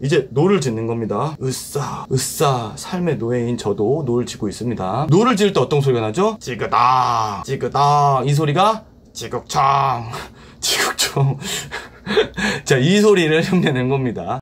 이제 노를 짓는 겁니다. 으싸 으싸 삶의 노예인 저도 노를 짓고 있습니다. 노를 지을 때 어떤 소리가 나죠? 찌그당 찌그당. 이 소리가 지극청 지극청. 자, 이 소리를 흉내낸 겁니다.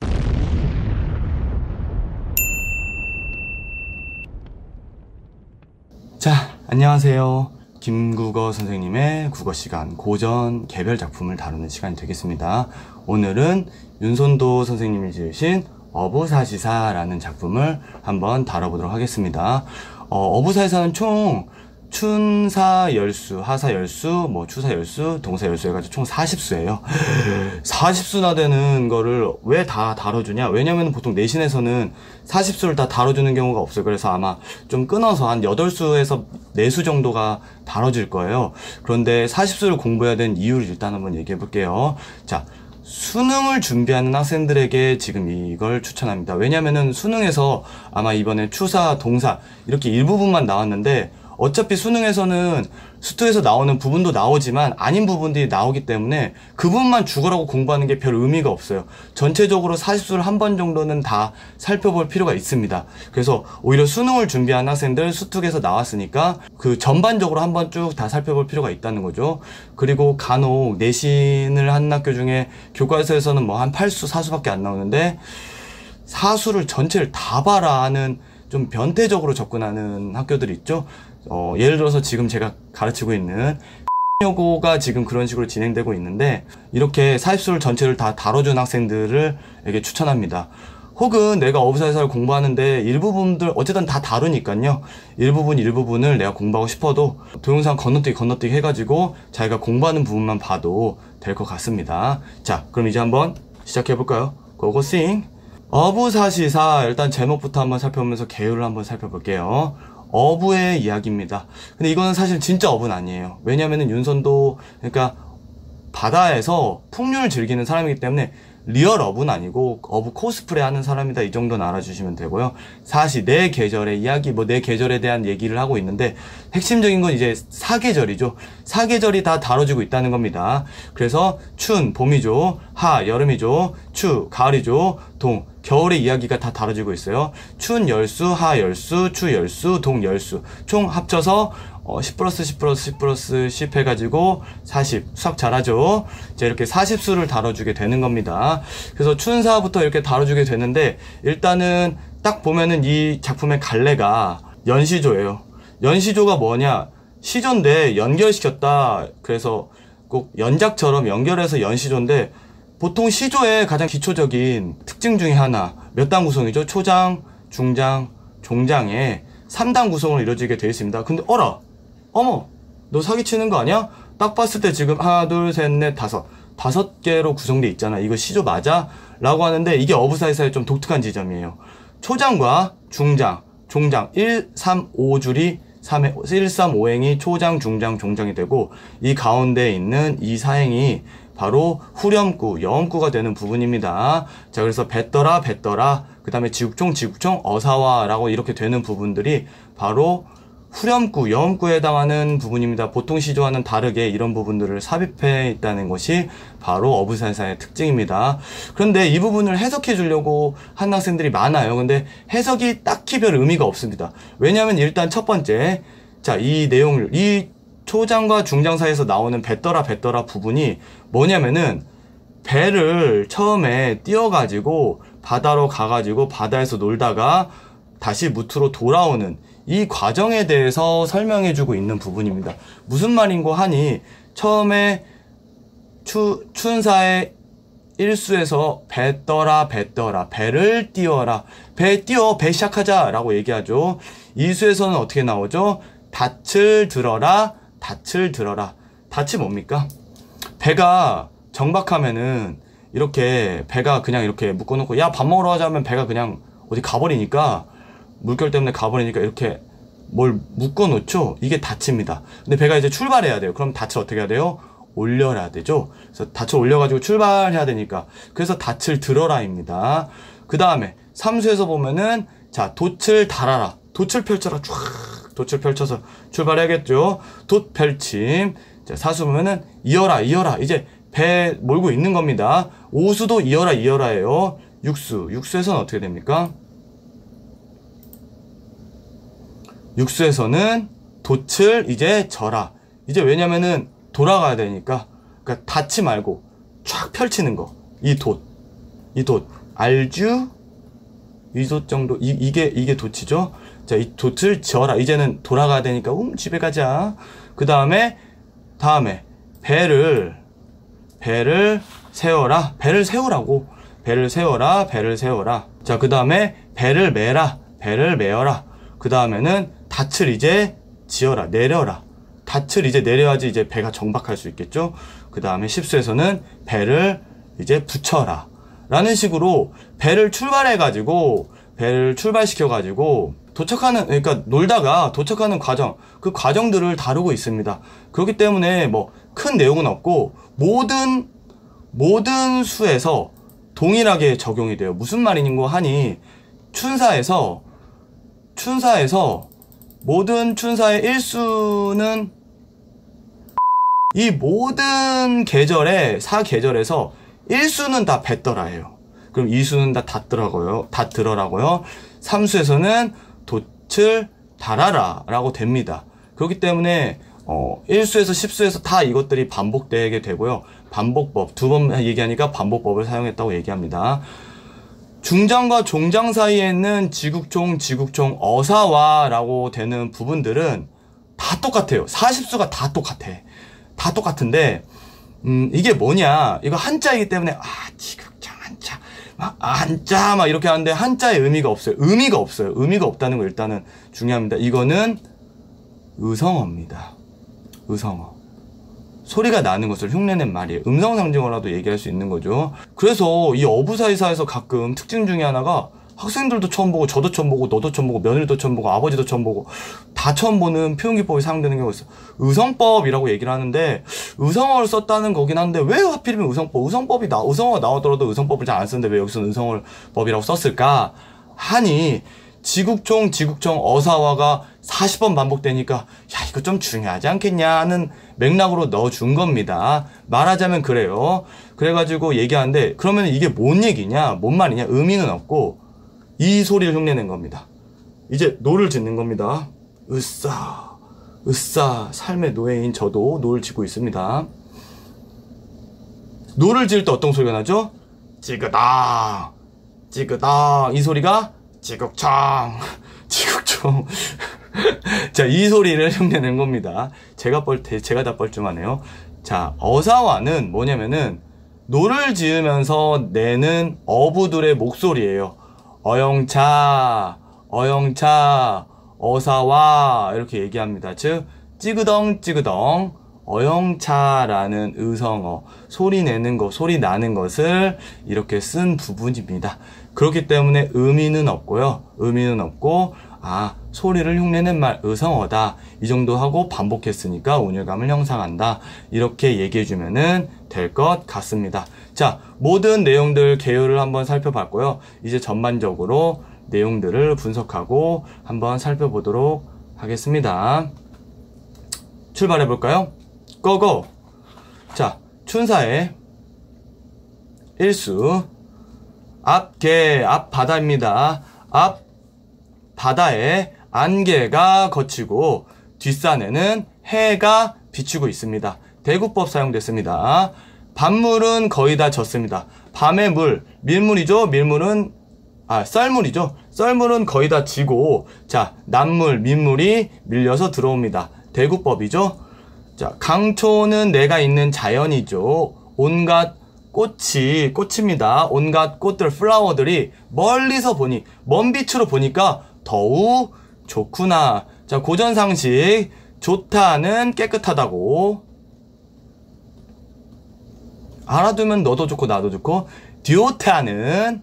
자, 안녕하세요. 김국어 선생님의 국어시간 고전 개별 작품을 다루는 시간이 되겠습니다. 오늘은 윤선도 선생님이 지으신 어부사시사라는 작품을 한번 다뤄보도록 하겠습니다. 어부사시사는 총 춘사열수, 하사열수, 추사열수, 동사열수 해가지고 총 40수예요. 40수나 되는 거를 왜 다 다뤄주냐? 왜냐면 보통 내신에서는 40수를 다 다뤄주는 경우가 없어요. 그래서 아마 좀 끊어서 한 8수에서 4수 정도가 다뤄질 거예요. 그런데 40수를 공부해야 되는 이유를 일단 한번 얘기해 볼게요. 자, 수능을 준비하는 학생들에게 지금 이걸 추천합니다. 왜냐면은 수능에서 아마 이번에 추사, 동사 이렇게 일부분만 나왔는데 어차피 수능에서는 수투에서 나오는 부분도 나오지만 아닌 부분들이 나오기 때문에 그 부분만 죽으라고 공부하는 게 별 의미가 없어요. 전체적으로 40수를 한 번 정도는 다 살펴볼 필요가 있습니다. 그래서 오히려 수능을 준비한 학생들 수투에서 나왔으니까 그 전반적으로 한 번 쭉 다 살펴볼 필요가 있다는 거죠. 그리고 간혹 내신을 하는 학교 중에 교과서에서는 뭐 한 8수, 4수밖에 안 나오는데 4수를 전체를 다 봐라 하는 좀 변태적으로 접근하는 학교들이 있죠. 예를 들어서 지금 제가 가르치고 있는 여고가 지금 그런 식으로 진행되고 있는데 이렇게 40수를 전체를 다 다뤄준 학생들에게 추천합니다. 혹은 내가 어부사시사를 공부하는데 일부분들 어쨌든 다 다루니까요. 일부분을 내가 공부하고 싶어도 동영상 건너뛰기 해가지고 자기가 공부하는 부분만 봐도 될 것 같습니다. 자, 그럼 이제 한번 시작해볼까요? 고고싱! 어부사시사 일단 제목부터 한번 살펴보면서 개요를 한번 살펴볼게요. 어부의 이야기입니다. 근데 이거는 사실 진짜 어부는 아니에요. 왜냐면은 윤선도 그러니까 바다에서 풍류를 즐기는 사람이기 때문에 리얼 어부는 아니고 어부 코스프레 하는 사람이다, 이 정도는 알아주시면 되고요. 사실 네 계절의 이야기, 네 계절에 대한 얘기를 하고 있는데 핵심적인 건 이제 사계절이죠. 사계절이 다 다뤄지고 있다는 겁니다. 그래서 춘, 봄이죠. 하, 여름이죠. 추, 가을이죠. 동, 겨울의 이야기가 다 다뤄지고 있어요. 춘 열수, 하 열수, 추 열수, 동 열수. 총 합쳐서 10+10+10+10 해가지고 40. 수학 잘하죠? 자, 이렇게 40수를 다뤄주게 되는 겁니다. 그래서 춘사부터 이렇게 다뤄주게 되는데 일단은 딱 보면은 이 작품의 갈래가 연시조예요. 연시조가 뭐냐? 시조인데 연결시켰다. 그래서 꼭 연작처럼 연결해서 연시조인데 보통 시조의 가장 기초적인 특징 중에 하나, 몇 단 구성이죠? 초장, 중장, 종장의 3단 구성으로 이루어지게 되어 있습니다. 근데 어머, 너 사기치는 거 아니야? 딱 봤을 때 지금 하나, 둘, 셋, 넷, 다섯 개로 구성되어 있잖아. 이거 시조 맞아? 라고 하는데 이게 어부사시사의 좀 독특한 지점이에요. 초장과 중장, 종장 1, 3, 5줄이 1, 3, 5행이 초장, 중장, 종장이 되고 이 가운데 있는 이 사행이 바로 후렴구, 여음구가 되는 부분입니다. 자, 그래서 뱉더라, 그 다음에 지국총, 어사와 라고 이렇게 되는 부분들이 바로 후렴구, 여음구에 해당하는 부분입니다. 보통 시조와는 다르게 이런 부분들을 삽입해 있다는 것이 바로 어부사시사의 특징입니다. 그런데 이 부분을 해석해 주려고 하는 학생들이 많아요. 근데 해석이 딱히 별 의미가 없습니다. 왜냐하면 일단 첫 번째, 자, 이 내용을, 이 초장과 중장 사이에서 나오는 뱉더라 부분이 뭐냐면은 배를 처음에 띄워가지고 바다로 가가지고 바다에서 놀다가 다시 무트로 돌아오는 이 과정에 대해서 설명해주고 있는 부분입니다. 무슨 말인고 하니 처음에 춘사의 1수에서 뱉더라 배를 띄워라, 배 시작하자 라고 얘기하죠. 2수에서는 어떻게 나오죠? 닻을 들어라. 닻이 뭡니까? 배가 정박하면은 이렇게 배가 그냥 이렇게 묶어놓고 야, 밥 먹으러 가자 하면 배가 그냥 어디 가버리니까, 물결 때문에 가버리니까 이렇게 뭘 묶어놓죠? 이게 닻입니다. 근데 배가 이제 출발해야 돼요. 그럼 닻을 어떻게 해야 돼요? 올려야 되죠? 그래서 닻을 올려가지고 출발해야 되니까. 그래서 닻을 들어라입니다. 그 다음에 3수에서 보면은 자, 돛을 달아라. 돛을 펼쳐라. 쫙 돛을 펼쳐서 출발해야겠죠? 돛 펼침. 자, 4수 보면은 이어라. 이제 배 몰고 있는 겁니다. 5수도 이어라예요. 육수에서는 어떻게 됩니까? 육수에서는 돛을 이제 져라. 이제 왜냐면은 돌아가야 되니까. 그러니까 닿지 말고 쫙 펼치는 거. 이 돛. 알주? 이 돛 정도. 이게 돛이죠? 자, 이 돛을 지어라. 이제는 돌아가야 되니까, 집에 가자. 그 다음에, 배를 세워라. 배를 세우라고. 배를 세워라. 자, 그 다음에, 배를 메어라. 그 다음에는, 닻을 이제 지어라. 내려라. 닻을 이제 내려야지 이제 배가 정박할 수 있겠죠? 그 다음에 10수에서는 배를 이제 붙여라. 라는 식으로 배를 출발시켜가지고 그러니까 놀다가 도착하는 과정, 그 과정들을 다루고 있습니다. 그렇기 때문에 뭐 큰 내용은 없고 모든 수에서 동일하게 적용이 돼요. 무슨 말인고 하니 춘사에서 모든 춘사의 1수는 이 모든 계절에 4계절에서 1수는 다 뱉더라예요. 그럼 2수는 다 닫들어라고요. 3수에서는 돛을 달아라 라고 됩니다. 그렇기 때문에 1수에서 10수에서 다 이것들이 반복되게 되고요. 반복법, 2번 얘기하니까 반복법을 사용했다고 얘기합니다. 중장과 종장 사이에는 지국종, 어사와라고 되는 부분들은 다 똑같아요. 40수가 다 똑같은데 이게 뭐냐, 이거 한자이기 때문에 지국종 한자 막 이렇게 하는데 한자의 의미가 없어요. 의미가 없다는 거 일단은 중요합니다. 이거는 의성어입니다. 의성어. 소리가 나는 것을 흉내낸 말이에요. 음성상징어라도 얘기할 수 있는 거죠. 그래서 이 어부사이사에서 가끔 특징 중에 하나가 학생들도 처음 보고, 저도 처음 보고, 너도 처음 보고, 며느리도 처음 보고, 아버지도 처음 보고, 다 처음 보는 표현기법이 사용되는 경우가 있어요. 의성법이라고 얘기를 하는데, 의성어를 썼다는 거긴 한데, 왜 하필이면 의성어가 나오더라도 의성법을 잘 안 쓰는데 왜 여기서는 의성어법이라고 썼을까? 하니, 지국종, 어사와가 40번 반복되니까, 이거 좀 중요하지 않겠냐 하는 맥락으로 넣어준 겁니다. 말하자면 그래요. 그래가지고 얘기하는데, 그러면 이게 뭔 얘기냐? 뭔 말이냐? 의미는 없고, 이 소리를 흉내낸 겁니다. 이제 노를 짓는 겁니다. 으싸 삶의 노예인 저도 노를 짓고 있습니다. 노를 지을 때 어떤 소리가 나죠? 찌그당 이 소리가 지국청 자, 이 소리를 흉내낸 겁니다. 제가 다 뻘쭘하네요. 자, 어사와는 뭐냐면은 노를 지으면서 내는 어부들의 목소리예요. 어영차, 어사와 이렇게 얘기합니다. 즉 찌그덩, 어영차라는 의성어, 소리 내는 것, 소리 나는 것을 이렇게 쓴 부분입니다. 그렇기 때문에 의미는 없고, 소리를 흉내낸 말, 의성어다. 이 정도 하고 반복했으니까 운율감을 형성한다. 이렇게 얘기해주면은 될 것 같습니다. 자, 모든 내용들 개요를 한번 살펴봤고요. 이제 전반적으로 내용들을 분석하고 한번 살펴보도록 하겠습니다. 출발해볼까요? 고고! 자, 춘사의 1수. 앞 바다입니다. 앞 바다에 안개가 거치고 뒷산에는 해가 비추고 있습니다. 대구법 사용됐습니다. 밤물은 거의 다 졌습니다. 밤의 물, 밀물이죠. 썰물이죠. 썰물은 거의 다 지고, 자, 남물, 민물이 밀려서 들어옵니다. 대구법이죠. 자, 강초는 내가 있는 자연이죠. 온갖 꽃입니다. 온갖 꽃들, 플라워들이 멀리서 보니, 먼 빛으로 보니까 더욱 좋구나. 자, 고전상식. 좋다는 깨끗하다고. 알아두면 너도 좋고 나도 좋고. 듀오타는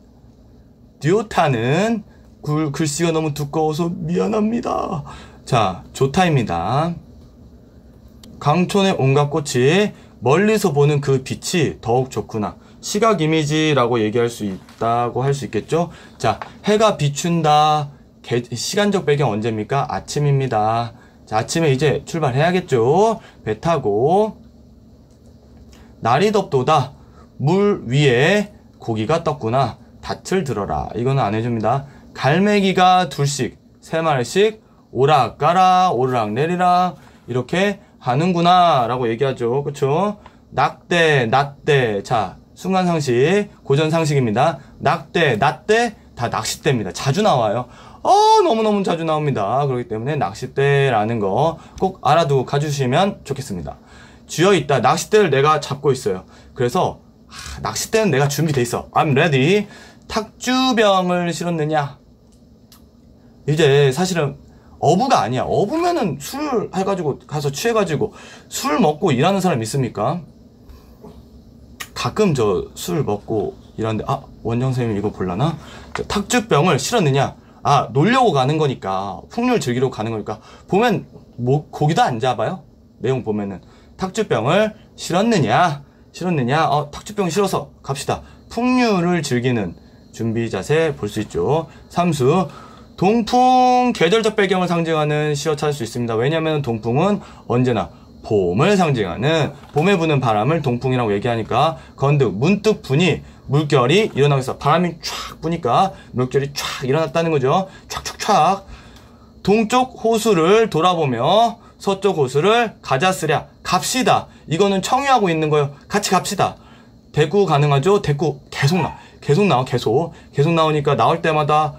글씨가 너무 두꺼워서 미안합니다. 자, 좋다입니다. 강촌의 온갖 꽃이 멀리서 보는 그 빛이 더욱 좋구나. 시각 이미지라고 얘기할 수 있다고 할 수 있겠죠? 자, 해가 비춘다. 시간적 배경 언제입니까? 아침입니다. 자, 아침에 이제 출발해야겠죠? 배 타고. 날이 덥도다. 물 위에 고기가 떴구나. 닻을 들어라. 이거는 안 해줍니다. 갈매기가 둘씩, 3마리씩 오락가락, 오르락내리락 이렇게 하는구나 라고 얘기하죠. 그쵸? 낙대, 낫대. 자, 순간상식, 고전상식입니다. 낙대, 낫대 다 낚싯대입니다. 자주 나와요. 너무너무 자주 나옵니다. 그렇기 때문에 낚싯대라는 거 꼭 알아두고 가주시면 좋겠습니다. 쥐어있다. 낚싯대를 내가 잡고 있어요. 그래서 낚싯대는 내가 준비돼 있어. I'm ready. 탁주병을 실었느냐? 이제 사실은 어부가 아니야. 어부면은 술 해가지고 가서 취해가지고 술 먹고 일하는 사람 있습니까? 가끔 저 술 먹고 일하는데 원장 선생님 이거 볼라나? 탁주병을 실었느냐? 놀려고 가는 거니까, 풍류를 즐기러 가는 거니까 보면 뭐 고기도 안 잡아요. 내용 보면은 탁주병을 실었느냐? 탁주병 실어서 갑시다. 풍류를 즐기는 준비 자세 볼 수 있죠. 삼수, 동풍, 계절적 배경을 상징하는 시어 찾을 수 있습니다. 왜냐하면 동풍은 언제나 봄을 상징하는, 봄에 부는 바람을 동풍이라고 얘기하니까 문득 부니 물결이 일어나고 있어. 바람이 촥 부니까 물결이 촥 일어났다는 거죠. 촥촥촥. 동쪽 호수를 돌아보며 서쪽 호수를 가자쓰랴. 갑시다. 이거는 청유하고 있는 거예요. 같이 갑시다. 대구 가능하죠? 대구 계속 나와. 계속 나오니까 나올 때마다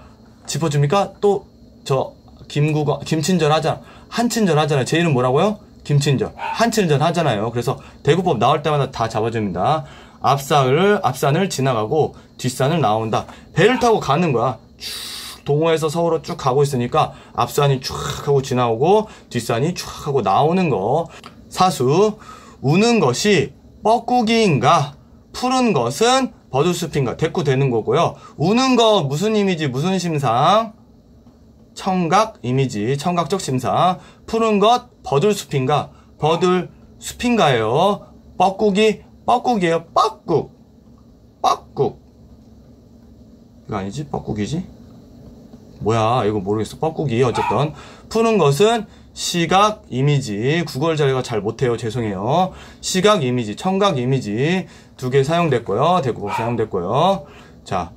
짚어줍니까? 또 저 김친절 하잖아. 한친절 하잖아요. 제 이름 뭐라고요? 김친절. 한친절 하잖아요. 그래서 대구법 나올 때마다 다 잡아줍니다. 앞산을 지나가고 뒷산을 나온다. 배를 타고 가는 거야. 쭉 동호에서 서울로 쭉 가고 있으니까 앞산이 쭉 하고 지나오고 뒷산이 쭉 하고 나오는 거. 사수, 우는 것이 뻐꾸기인가? 푸른 것은 버들숲인가? 대꾸 되는 거고요. 우는 거 무슨 이미지, 무슨 심상? 청각 이미지, 청각적 심상. 푸른 것 버들숲인가? 버들숲인가요? 뻐꾸기예요. 뻐꾹. 이거 아니지? 뻐꾸기지? 뭐야, 이거 모르겠어. 뻐꾸기. 어쨌든 푸는 것은 시각 이미지. 국어를 저희가 잘 못해요. 죄송해요. 시각 이미지, 청각 이미지 두 개 사용됐고요. 대구법 사용됐고요. 자,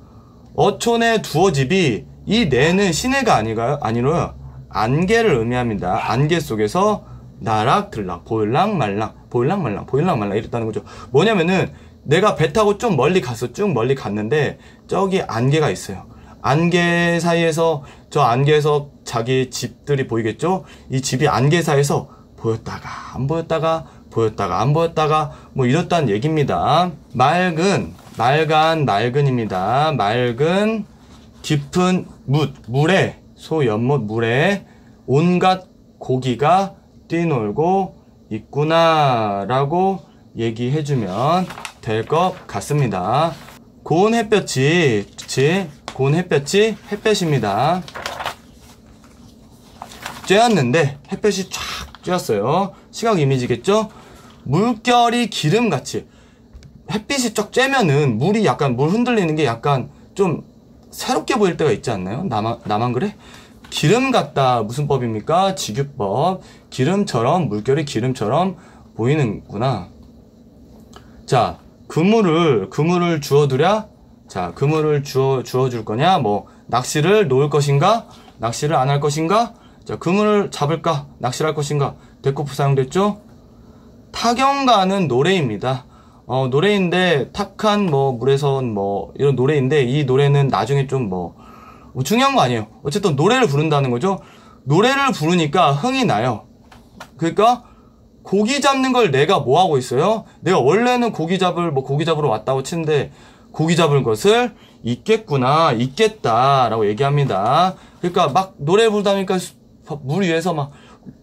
어촌의 두어집이, 이 내는 시내가 아니로요. 안개를 의미합니다. 안개 속에서 나락들락, 보일랑말랑 이랬다는 거죠. 뭐냐면은 내가 배 타고 좀 멀리 갔어. 쭉 멀리 갔는데 저기 안개가 있어요. 안개 사이에서, 저 안개에서 자기 집들이 보이겠죠? 이 집이 안개 사이에서 보였다가 안 보였다가 뭐 이렇다는 얘기입니다. 맑은입니다. 맑은 깊은 물에, 소연못 물에 온갖 고기가 뛰놀고 있구나 라고 얘기해주면 될 것 같습니다. 고운 햇볕이, 고운 햇볕이 햇볕입니다. 쬐었는데 햇볕이 쫙 쬐었어요. 시각 이미지겠죠? 물결이 기름같이, 햇빛이 쫙 쬐면은 물이 약간, 물 흔들리는 게 약간 좀 새롭게 보일 때가 있지 않나요? 나만 그래? 기름 같다. 무슨 법입니까? 직유법. 기름처럼, 물결이 기름처럼 보이는구나. 자, 그물을 주워두랴? 자, 그물을 주워줄 거냐? 뭐, 낚시를 놓을 것인가? 낚시를 안 할 것인가? 자, 그물을 잡을까? 낚시를 할 것인가? 대꾸프 사용됐죠? 타경가는 노래입니다. 노래인데, 탁한 물에선 이런 노래인데, 이 노래는 나중에 좀 중요한 거 아니에요. 어쨌든 노래를 부른다는 거죠. 노래를 부르니까 흥이 나요. 그러니까, 고기 잡는 걸 내가 뭐 하고 있어요? 내가 원래는 고기 잡으러 왔다고 치는데, 고기 잡을 것을 있겠구나, 있겠다라고 얘기합니다. 그러니까 막 노래 부르다 보니까 물 위에서 막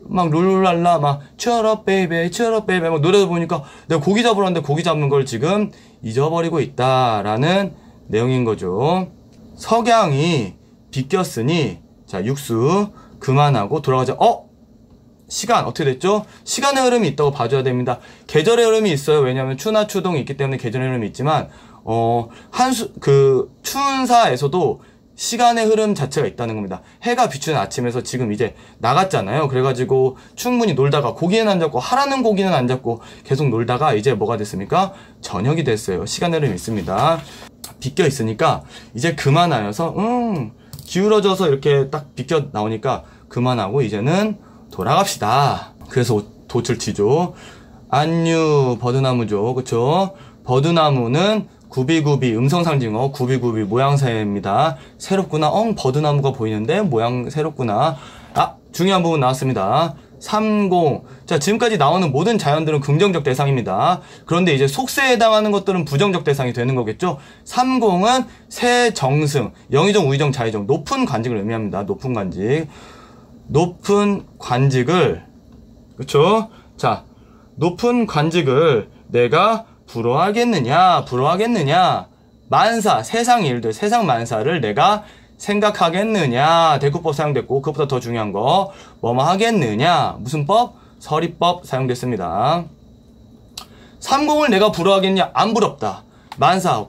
룰랄라, cheer up baby, 막 노래 보니까 내가 고기 잡으러 왔는데 고기 잡는 걸 지금 잊어버리고 있다라는 내용인 거죠. 석양이 비꼈으니, 자, 육수 그만하고 돌아가자. 시간 어떻게 됐죠? 시간의 흐름이 있다고 봐줘야 됩니다. 계절의 흐름이 있어요. 왜냐하면 추나 추동이 있기 때문에 계절의 흐름이 있지만, 추운사에서도 시간의 흐름 자체가 있다는 겁니다. 해가 비추는 아침에서 지금 이제 나갔잖아요. 그래가지고 충분히 놀다가 고기는 안 잡고 하라는 고기는 안 잡고 계속 놀다가 이제 뭐가 됐습니까? 저녁이 됐어요. 시간의 흐름이 있습니다. 비껴 있으니까 이제 그만하여서 기울어져서 이렇게 딱 비껴 나오니까 그만하고 이제는 돌아갑시다. 그래서 돛을 치죠. 안유 버드나무죠. 그쵸? 버드나무는 구비구비 음성상징어 구비구비 모양새입니다. 새롭구나. 버드나무가 보이는데 모양 새롭구나. 중요한 부분 나왔습니다. 30. 자, 지금까지 나오는 모든 자연들은 긍정적 대상입니다. 그런데 이제 속세에 해당하는 것들은 부정적 대상이 되는 거겠죠. 30은 세정승, 영의정, 우의정, 자의정, 높은 관직을 의미합니다. 높은 관직. 높은 관직을, 그쵸? 자, 높은 관직을 내가 부러워하겠느냐, 만사, 세상 일들, 세상 만사를 내가 생각하겠느냐. 대구법 사용됐고, 그것보다 더 중요한 거, 뭐뭐 하겠느냐. 무슨 법? 서리법 사용됐습니다. 30을 내가 부러워하겠냐? 안 부럽다. 만사,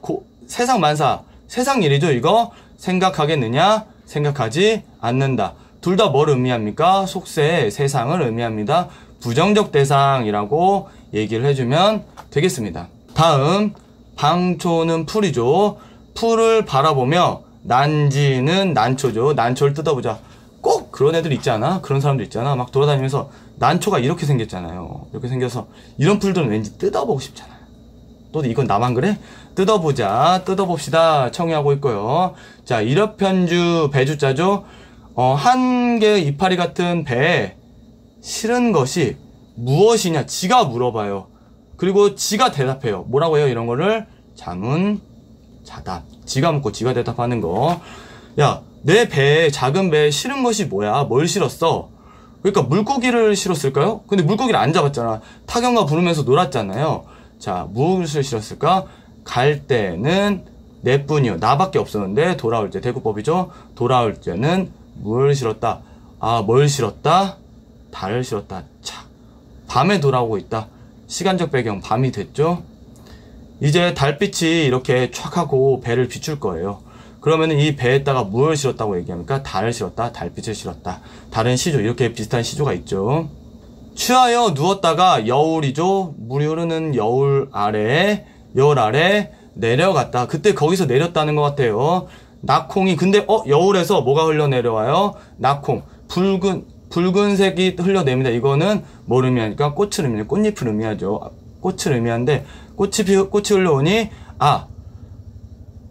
세상 만사, 세상 일이죠. 이거 생각하겠느냐? 생각하지 않는다. 둘 다 뭘 의미합니까? 속세, 세상을 의미합니다. 부정적 대상이라고 얘기를 해주면 되겠습니다. 다음, 방초는 풀이죠. 풀을 바라보며 난지는 난초죠. 난초를 뜯어보자. 꼭 그런 애들 있지 않아? 그런 사람들 있잖아. 막 돌아다니면서 난초가 이렇게 생겼잖아요. 이렇게 생겨서 이런 풀들은 왠지 뜯어보고 싶잖아요. 또 이건 나만 그래? 뜯어보자. 뜯어봅시다. 청해하고 있고요. 자, 일업현주 배주자죠. 한 개의 이파리 같은 배에 싫은 것이 무엇이냐? 지가 물어봐요. 그리고 지가 대답해요. 뭐라고 해요? 이런 거를 자문자답. 지가 묻고 지가 대답하는 거. 야, 내 배에, 작은 배에 싫은 것이 뭐야? 뭘 싫었어? 그러니까 물고기를 싫었을까요? 근데 물고기를 안 잡았잖아. 타경과 부르면서 놀았잖아요. 자, 무엇을 싫었을까? 갈 때는 내뿐이요. 나밖에 없었는데 돌아올 때, 대구법이죠. 돌아올 때는 뭘 싫었다? 뭘 싫었다? 달을 싫었다. 차. 밤에 돌아오고 있다. 시간적 배경 밤이 됐죠. 이제 달빛이 이렇게 촥 하고 배를 비출 거예요. 그러면은 이 배에다가 무엇을 실었다고 얘기합니까? 달을 실었다, 달빛을 실었다. 다른 시조, 이렇게 비슷한 시조가 있죠. 취하여 누웠다가 여울이죠. 물이 흐르는 여울 아래 내려갔다. 그때 거기서 내렸다는 것 같아요. 낙콩이, 근데 여울에서 뭐가 흘러내려와요? 낙콩, 붉은색이 흘러냅니다. 이거는 뭘 의미하니까? 꽃을 의미해요. 꽃잎을 의미하죠. 꽃을 의미하는데 꽃이 흘러오니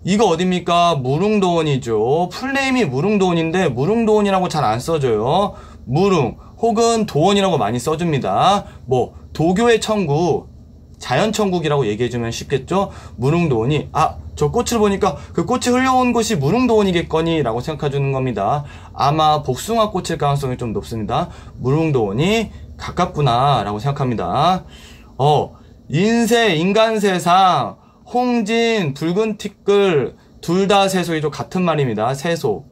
이거 어딥니까? 무릉도원이죠. 풀네임이 무릉도원인데 무릉도원이라고 잘 안 써줘요. 무릉 혹은 도원이라고 많이 써줍니다. 뭐 도교의 천국, 자연천국이라고 얘기해주면 쉽겠죠. 무릉도원이 저 꽃을 보니까 그 꽃이 흘러온 곳이 무릉도원이겠거니 라고 생각해주는 겁니다. 아마 복숭아 꽃일 가능성이 좀 높습니다. 무릉도원이 가깝구나 라고 생각합니다. 인간세상, 홍진, 붉은 티끌, 둘 다 세속이죠. 같은 말입니다. 세속.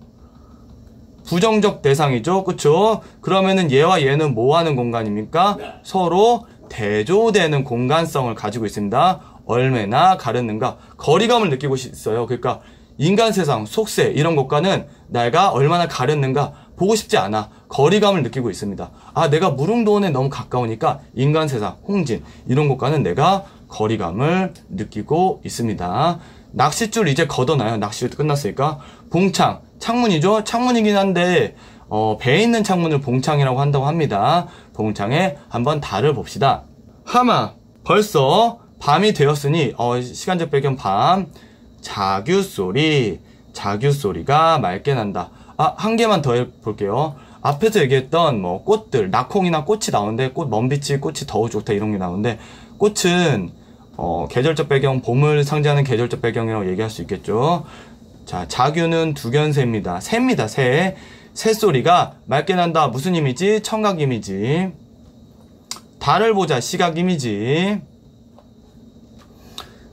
부정적 대상이죠. 그쵸? 그러면은 얘와 얘는 뭐 하는 공간입니까? 서로 대조되는 공간성을 가지고 있습니다. 얼마나 가렸는가? 거리감을 느끼고 있어요. 그러니까 인간세상, 속세 이런 것과는 내가 얼마나 가렸는가 보고 싶지 않아. 거리감을 느끼고 있습니다. 내가 무릉도원에 너무 가까우니까 인간세상, 홍진 이런 것과는 내가 거리감을 느끼고 있습니다. 낚싯줄 이제 걷어놔요. 낚싯줄 끝났으니까. 봉창, 창문이죠. 창문이긴 한데 배에 있는 창문을 봉창이라고 한다고 합니다. 봉창에 한번 달을 봅시다. 하마, 벌써 밤이 되었으니 시간적 배경 밤. 자규소리가 맑게 난다. 한 개만 더 해볼게요. 앞에서 얘기했던 꽃들, 낙홍이나 꽃이 나오는데 먼빛이 꽃이 더 좋다 이런 게 나오는데 꽃은 계절적 배경, 봄을 상징하는 계절적 배경이라고 얘기할 수 있겠죠. 자, 자규는 두견새입니다. 새입니다. 새소리가 맑게 난다. 무슨 이미지? 청각 이미지. 달을 보자. 시각 이미지.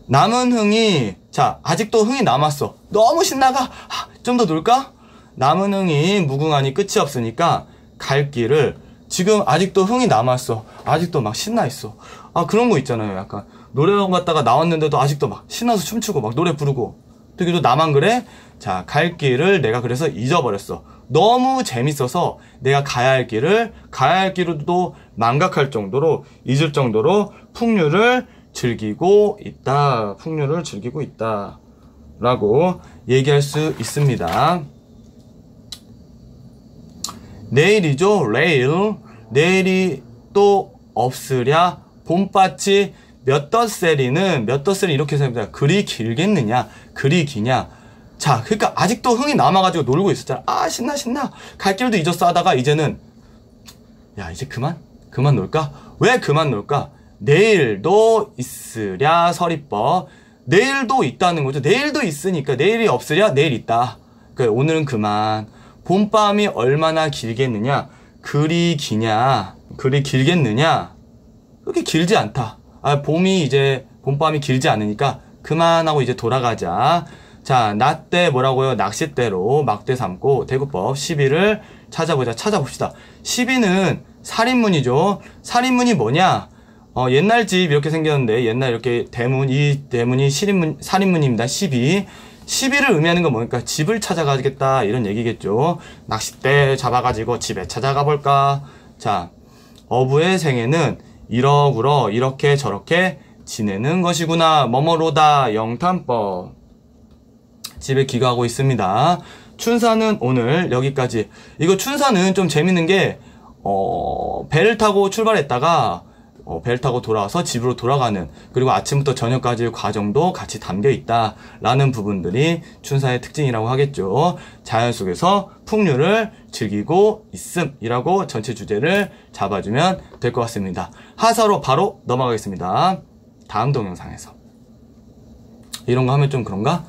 남은 흥이, 자, 아직도 흥이 남았어. 너무 신나가. 좀 더 놀까? 남은 흥이 무궁하니 끝이 없으니까 갈 길을, 지금 아직도 흥이 남았어. 아직도 막 신나 있어. 그런 거 있잖아요. 약간 노래방 갔다가 나왔는데도 아직도 막 신나서 춤추고 막 노래 부르고. 깍두기도 나만 그래? 자, 갈 길을 내가 그래서 잊어버렸어. 너무 재밌어서 내가 가야 할 길도 망각할 정도로, 잊을 정도로 풍류를 즐기고 있다. 풍류를 즐기고 있다. 라고 얘기할 수 있습니다. 내일이죠. 내일이 또 없으랴. 봄밭이 몇 덧세리는 이렇게 생각합니다. 그리 길겠느냐, 그리 기냐. 자, 그러니까 아직도 흥이 남아가지고 놀고 있었잖아. 아, 신나. 갈 길도 잊었어 하다가 이제는 야, 이제 그만 놀까? 왜 그만 놀까? 내일도 있으랴 서리법. 내일도 있다는 거죠. 내일도 있으니까 내일이 없으랴 내일 있다. 그러니까 오늘은 그만. 봄밤이 얼마나 길겠느냐? 그리 기냐? 그리 길겠느냐? 그렇게 길지 않다. 아, 봄밤이 길지 않으니까 그만하고 이제 돌아가자. 자, 나 때 뭐라고요? 낚싯대로 막대 삼고 대구법 12를 찾아봅시다. 12는 살인문이죠. 살인문이 뭐냐? 옛날 집 이렇게 생겼는데, 옛날 이렇게 이 대문이 살인문입니다. 12를 의미하는 건 뭡니까? 집을 찾아가겠다, 이런 얘기겠죠. 낚싯대 잡아가지고 집에 찾아가 볼까? 자, 어부의 생애는 이러구러 이렇게 저렇게 지내는 것이구나. 뭐뭐로다. 영탄법. 집에 귀가하고 있습니다. 춘사는 오늘 여기까지. 이거 춘사는 좀 재밌는 게 배를 타고 출발했다가 배를 타고 돌아와서 집으로 돌아가는, 그리고 아침부터 저녁까지의 과정도 같이 담겨 있다라는 부분들이 춘사의 특징이라고 하겠죠. 자연 속에서 풍류를 즐기고 있음이라고 전체 주제를 잡아주면 될 것 같습니다. 하사로 바로 넘어가겠습니다. 다음 동영상에서. 이런 거 하면 좀 그런가?